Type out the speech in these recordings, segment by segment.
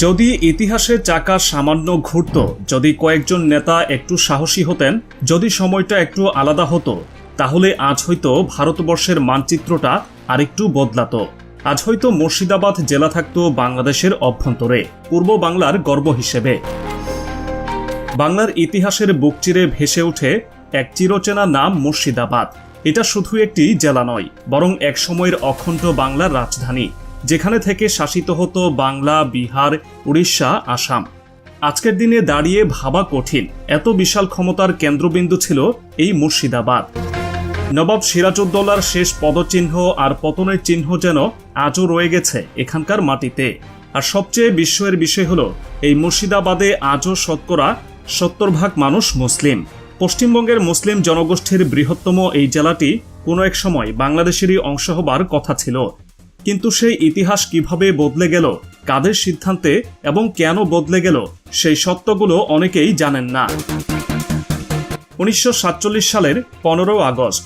যদি ইতিহাসের চাকা সামান্য ঘুরত, যদি কয়েকজন নেতা একটু সাহসী হতেন, যদি সময়টা একটু আলাদা হতো, তাহলে আজ হয়তো ভারতবর্ষের মানচিত্রটা আরেকটু বদলাতো। আজ হয়তো মুর্শিদাবাদ জেলা থাকতো বাংলাদেশের অভ্যন্তরে, পূর্ব বাংলার গর্ব হিসেবে। বাংলার ইতিহাসের বুক চিরে ভেসে ওঠে এক চিরচেনা নাম মুর্শিদাবাদ। এটা শুধু একটি জেলা নয়, বরং একসময়ের অখণ্ড বাংলার রাজধানী, যেখানে থেকে শাসিত হতো বাংলা, বিহার, উড়িষ্যা, আসাম। আজকের দিনে দাঁড়িয়ে ভাবা কঠিন, এত বিশাল ক্ষমতার কেন্দ্রবিন্দু ছিল এই মুর্শিদাবাদ। নবাব সিরাজউদ্দৌলার শেষ পদচিহ্ন আর পতনের চিহ্ন যেন আজও রয়ে গেছে এখানকার মাটিতে। আর সবচেয়ে বিস্ময়ের বিষয় হলো, এই মুর্শিদাবাদে আজও শতকরা 70% মানুষ মুসলিম। পশ্চিমবঙ্গের মুসলিম জনগোষ্ঠীর বৃহত্তম এই জেলাটি কোনো এক সময় বাংলাদেশেরই অংশ হবার কথা ছিল। কিন্তু সেই ইতিহাস কিভাবে বদলে গেল, কাদের সিদ্ধান্তে এবং কেন বদলে গেল, সেই সত্যগুলো অনেকেই জানেন না। 1947 সালের 15 আগস্ট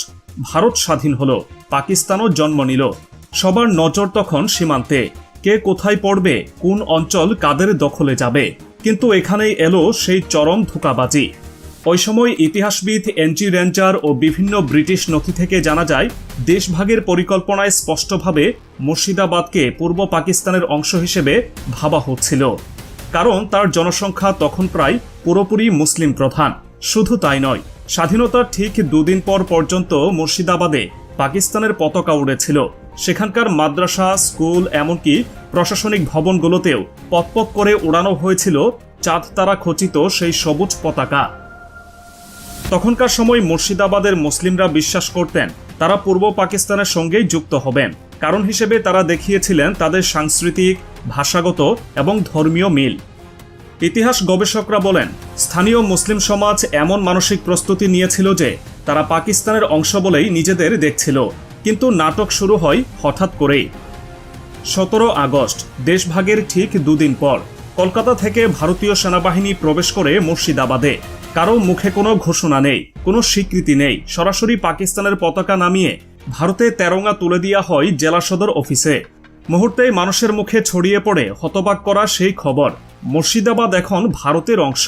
ভারত স্বাধীন হলো, পাকিস্তানও জন্ম নিল। সবার নজর তখন সীমান্তে, কে কোথায় পড়বে, কোন অঞ্চল কাদের দখলে যাবে। কিন্তু এখানেই এলো সেই চরম ধোঁকাবাজি। ওই সময় ইতিহাসবিদ এনজি রেঞ্জার ও বিভিন্ন ব্রিটিশ নথি থেকে জানা যায়, দেশভাগের পরিকল্পনায় স্পষ্টভাবে মুর্শিদাবাদকে পূর্ব পাকিস্তানের অংশ হিসেবে ভাবা হচ্ছিল, কারণ তার জনসংখ্যা তখন প্রায় পুরোপুরি মুসলিম প্রধান। শুধু তাই নয়, স্বাধীনতার ঠিক দুদিন পর পর্যন্ত মুর্শিদাবাদে পাকিস্তানের পতাকা উড়েছিল। সেখানকার মাদ্রাসা, স্কুল, এমনকি প্রশাসনিক ভবনগুলোতেও পতপত করে উড়ানো হয়েছিল চাঁদ তারা খচিত সেই সবুজ পতাকা। তখনকার সময় মুর্শিদাবাদের মুসলিমরা বিশ্বাস করতেন তারা পূর্ব পাকিস্তানের সঙ্গেই যুক্ত হবেন। কারণ হিসেবে তারা দেখিয়েছিলেন তাদের সাংস্কৃতিক, ভাষাগত এবং ধর্মীয় মিল। ইতিহাস গবেষকরা বলেন, স্থানীয় মুসলিম সমাজ এমন মানসিক প্রস্তুতি নিয়েছিল যে তারা পাকিস্তানের অংশ বলেই নিজেদের দেখছিল। কিন্তু নাটক শুরু হয় হঠাৎ করেই। 17 আগস্ট দেশভাগের ঠিক দুদিন পর কলকাতা থেকে ভারতীয় সেনাবাহিনী প্রবেশ করে মুর্শিদাবাদে। কারো মুখে কোনো ঘোষণা নেই, কোনো স্বীকৃতি নেই। সরাসরি পাকিস্তানের পতাকা নামিয়ে ভারতে তেরঙ্গা তুলে দেওয়া হয় জেলা সদর অফিসে। মুহূর্তেই মানুষের মুখে ছড়িয়ে পড়ে হতবাক করা সেই খবর, মুর্শিদাবাদ এখন ভারতের অংশ।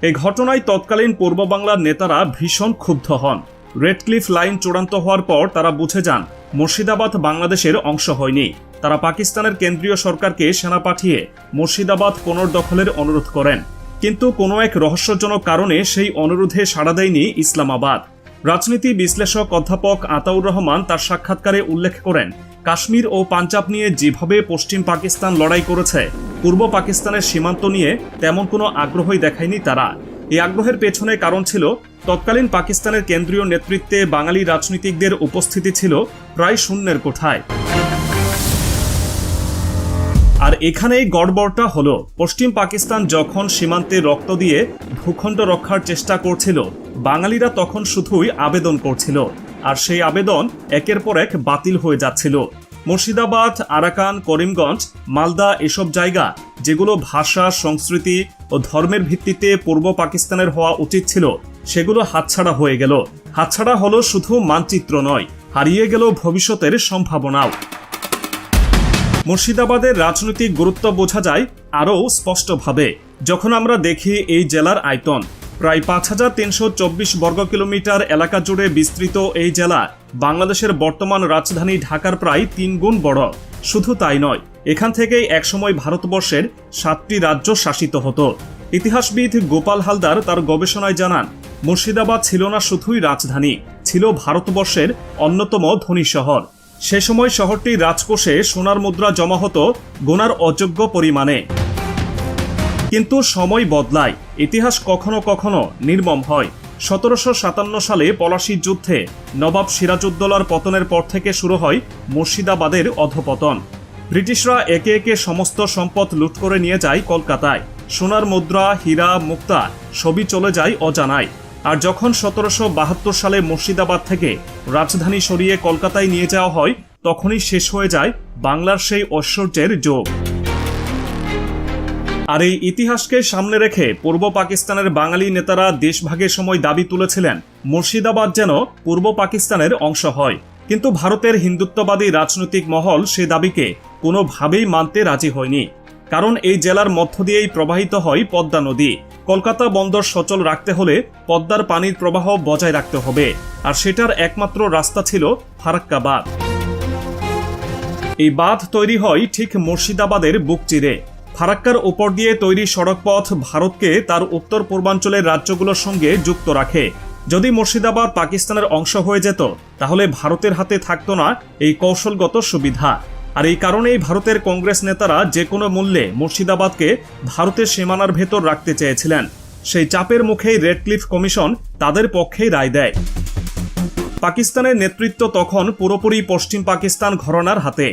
এই ঘটনায় তৎকালীন পূর্ব বাংলার নেতারা ভীষণ ক্ষুব্ধ হন। রেড ক্লিফ লাইন চূড়ান্ত হওয়ার পর তারা বুঝে যান মুর্শিদাবাদ বাংলাদেশের অংশ হয়নি। তারা পাকিস্তানের কেন্দ্রীয় সরকারকে সেনা পাঠিয়ে মুর্শিদাবাদ পুনর্দখলের অনুরোধ করেন। কিন্তু কোনো এক রহস্যজনক কারণে সেই অনুরোধে সাড়া দেয়নি ইসলামাবাদ। রাজনীতি বিশ্লেষক অধ্যাপক আতাউর রহমান তার সাক্ষাৎকারে উল্লেখ করেন, কাশ্মীর ও পাঞ্জাব নিয়ে যেভাবে পশ্চিম পাকিস্তান লড়াই করেছে, পূর্ব পাকিস্তানের সীমান্ত নিয়ে তেমন কোনো আগ্রহই দেখায়নি তারা। এই আগ্রহের পেছনে কারণ ছিল, তৎকালীন পাকিস্তানের কেন্দ্রীয় নেতৃত্বে বাঙালি রাজনীতিকদের উপস্থিতি ছিল প্রায় শূন্যের কোঠায়। আর এখানেই গড়বড়টা হলো, পশ্চিম পাকিস্তান যখন সীমান্তে রক্ত দিয়ে ভূখণ্ড রক্ষার চেষ্টা করছিল, বাঙালিরা তখন শুধুই আবেদন করছিল। আর সেই আবেদন একের পর এক বাতিল হয়ে যাচ্ছিল। মুর্শিদাবাদ, আরাকান, করিমগঞ্জ, মালদা, এসব জায়গা যেগুলো ভাষা, সংস্কৃতি ও ধর্মের ভিত্তিতে পূর্ব পাকিস্তানের হওয়া উচিত ছিল, সেগুলো হাতছাড়া হয়ে গেল। হাতছাড়া হলো শুধু মানচিত্র নয়, হারিয়ে গেল ভবিষ্যতের সম্ভাবনাও। মুর্শিদাবাদের রাজনৈতিক গুরুত্ব বোঝা যায় আরও স্পষ্টভাবে যখন আমরা দেখি এই জেলার আয়তন। প্রায় 5324 বর্গ কিলোমিটার এলাকা জুড়ে বিস্তৃত এই জেলা বাংলাদেশের বর্তমান রাজধানী ঢাকার প্রায় 3 গুণ বড়। শুধু তাই নয়, এখান থেকেই একসময় ভারতবর্ষের 7টি রাজ্য শাসিত হতো। ইতিহাসবিদ গোপাল হালদার তার গবেষণায় জানান, মুর্শিদাবাদ ছিল না শুধুই রাজধানী, ছিল ভারতবর্ষের অন্যতম ধনী শহর। সে সময় শহরটির রাজকোষে সোনার মুদ্রা জমা হতো গোনার অযোগ্য পরিমাণে। কিন্তু সময় বদলায়, ইতিহাস কখনো কখনো নির্মম হয়। 1757 সালে পলাশীর যুদ্ধে নবাব সিরাজউদ্দৌলার পতনের পর থেকে শুরু হয় মুর্শিদাবাদের অধঃপতন। ব্রিটিশরা একে একে সমস্ত সম্পদ লুট করে নিয়ে যায় কলকাতায়। সোনার মুদ্রা, হীরা, মুক্তা সবই চলে যায় অজানায়। আর যখন 1772 সালে মুর্শিদাবাদ থেকে রাজধানী সরিয়ে কলকাতায় নিয়ে যাওয়া হয়, তখনই শেষ হয়ে যায় বাংলার সেই ঐশ্বর্যের যুগ। আর এই ইতিহাসকে সামনে রেখে পূর্ব পাকিস্তানের বাঙালি নেতারা দেশভাগের সময় দাবি তুলেছিলেন মুর্শিদাবাদ যেন পূর্ব পাকিস্তানের অংশ হয়। কিন্তু ভারতের হিন্দুত্ববাদী রাজনৈতিক মহল সে দাবিকে কোনোভাবেই মানতে রাজি হয়নি। কারণ এই জেলার মধ্য দিয়েই প্রবাহিত হয় পদ্মা নদী। কলকাতা বন্দর সচল রাখতে হলে পদ্মার পানির প্রবাহ বজায় রাখতে হবে, আর সেটার একমাত্র রাস্তা ছিল ফারাক্কা বাঁধ। এই বাঁধ তৈরি হয় ঠিক মুর্শিদাবাদের বুক চিরে। ফারাক্কার উপর দিয়ে তৈরি সড়কপথ ভারতকে তার উত্তর পূর্বাঞ্চলের রাজ্যগুলোর সঙ্গে যুক্ত রাখে। যদি মুর্শিদাবাদ পাকিস্তানের অংশ হয়ে যেত, তাহলে ভারতের হাতে থাকতো না এই কৌশলগত সুবিধা। আর এই কারণেই ভারতের কংগ্রেস নেতারা যে কোনো মূল্যে মুর্শিদাবাদকে ভারতের সীমানার ভেতর রাখতে চেয়েছিলেন। সেই চাপের মুখেই রেডক্লিফ কমিশন তাদের পক্ষেই রায় দেয়। পাকিস্তানের নেতৃত্ব তখন পুরোপুরি পশ্চিম পাকিস্তান ঘরানার হাতে।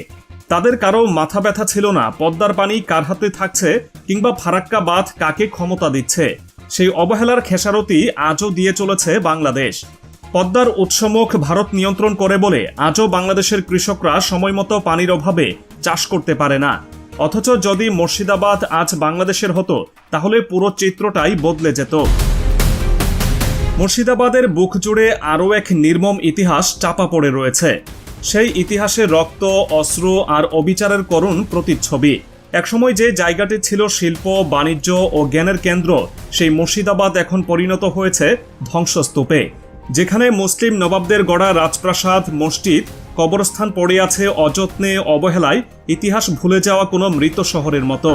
তাদের কারো মাথা ব্যথা ছিল না পদ্মার পানি কার হাতে থাকছে কিংবা ফারাক্কা বাঁধ কাকে ক্ষমতা দিচ্ছে। সেই অবহেলার খেসারতি আজও দিয়ে চলেছে বাংলাদেশ। পদ্মার উৎসমুখ ভারত নিয়ন্ত্রণ করে বলে আজও বাংলাদেশের কৃষকরা সময়মতো পানির অভাবে চাষ করতে পারে না। অথচ যদি মুর্শিদাবাদ আজ বাংলাদেশের হতো, তাহলে পুরো চিত্রটাই বদলে যেত। মুর্শিদাবাদের বুক জুড়ে আরও এক নির্মম ইতিহাস চাপা পড়ে রয়েছে। সেই ইতিহাসে রক্ত, অস্ত্র আর অবিচারের করুণ প্রতিচ্ছবি। একসময় যে জায়গাটি ছিল শিল্প, বাণিজ্য ও জ্ঞানের কেন্দ্র, সেই মুর্শিদাবাদ এখন পরিণত হয়েছে ধ্বংসস্তূপে। যেখানে মুসলিম নবাবদের গড়া রাজপ্রাসাদ, মসজিদ, কবরস্থান পড়ে আছে অযত্নে, অবহেলায়, ইতিহাস ভুলে যাওয়া কোনো মৃত শহরের মতো।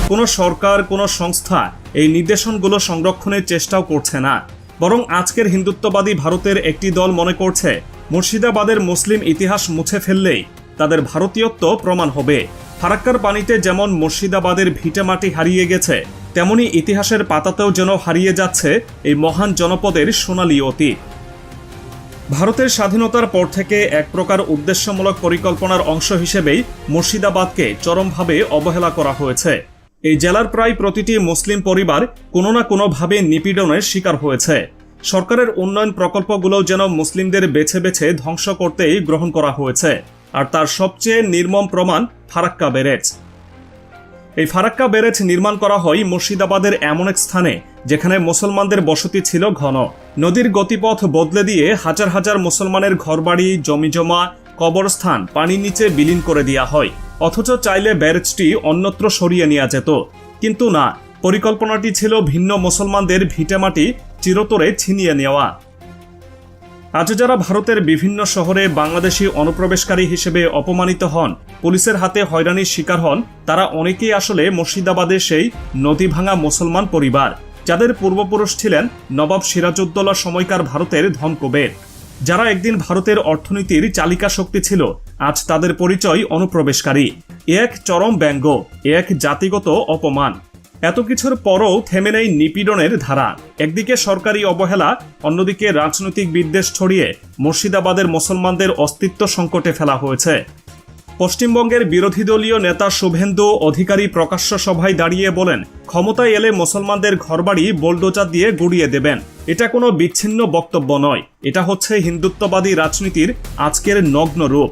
কোনো সরকার, কোনো সংস্থা এই নিদর্শনগুলো সংরক্ষণের চেষ্টাও করছে না। বরং আজকের হিন্দুত্ববাদী ভারতের একটি দল মনে করছে মুর্শিদাবাদের মুসলিম ইতিহাস মুছে ফেললেই তাদের ভারতীয়ত্ব প্রমাণ হবে। ফারাক্কার পানিতে যেমন মুর্শিদাবাদের ভিটেমাটি হারিয়ে গেছে, তেমনি ইতিহাসের পাতাতেও যেন হারিয়ে যাচ্ছে এই মহান জনপদের সোনালী অতীত। ভারতের স্বাধীনতার পর থেকে এক প্রকার উদ্দেশ্যমূলক পরিকল্পনার অংশ হিসেবেই মুর্শিদাবাদকে চরমভাবে অবহেলা করা হয়েছে। এই জেলার প্রায় প্রতিটি মুসলিম পরিবার কোনো না কোনোভাবে নিপীড়নের শিকার হয়েছে। সরকারের উন্নয়ন প্রকল্পগুলোও যেন মুসলিমদের বেছে বেছে ধ্বংস করতেই গ্রহণ করা হয়েছে। আর তার সবচেয়ে নির্মম প্রমাণ ফারাক্কা ব্যারেজ। এই ফারাক্কা ব্যারেজ নির্মাণ করা হয় মুর্শিদাবাদের এমন এক স্থানে যেখানে মুসলমানদের বসতি ছিল ঘন। নদীর গতিপথ বদলে দিয়ে হাজার হাজার মুসলমানের ঘরবাড়ি, জমিজমা, কবরস্থান পানির নিচে বিলীন করে দেওয়া হয়। অথচ চাইলে ব্যারেজটি অন্যত্র সরিয়ে নেওয়া যেত, কিন্তু না, পরিকল্পনাটি ছিল ভিন্ন মুসলমানদের ভিটেমাটি চিরতরে ছিনিয়ে নেওয়া। আজ যারা ভারতের বিভিন্ন শহরে বাংলাদেশি অনুপ্রবেশকারী হিসেবে অপমানিত হন, পুলিশের হাতে হয়রানির শিকার হন, তারা অনেকেই আসলে মুর্শিদাবাদের সেই নদী ভাঙা মুসলমান পরিবার, যাদের পূর্বপুরুষ ছিলেন নবাব সিরাজউদ্দৌলার সময়কার ভারতের ধনকুবের। যারা একদিন ভারতের অর্থনীতির চালিকা শক্তি ছিল, আজ তাদের পরিচয় অনুপ্রবেশকারী। এক চরম ব্যঙ্গ, এক জাতিগত অপমান। এত কিছুর পরও থেমে নেই নিপীড়নের ধারা। একদিকে সরকারি অবহেলা, অন্যদিকে রাজনৈতিক বিদ্বেষ ছড়িয়ে মুর্শিদাবাদের মুসলমানদের অস্তিত্ব সংকটে ফেলা হয়েছে। পশ্চিমবঙ্গের বিরোধী দলীয় নেতা শুভেন্দু অধিকারী প্রকাশ্য সভায় দাঁড়িয়ে বলেন, ক্ষমতায় এলে মুসলমানদের ঘরবাড়ি বোলডোজার দিয়ে গুড়িয়ে দেবেন। এটা কোনো বিচ্ছিন্ন বক্তব্য নয়, এটা হচ্ছে হিন্দুত্ববাদী রাজনীতির আজকের নগ্ন রূপ।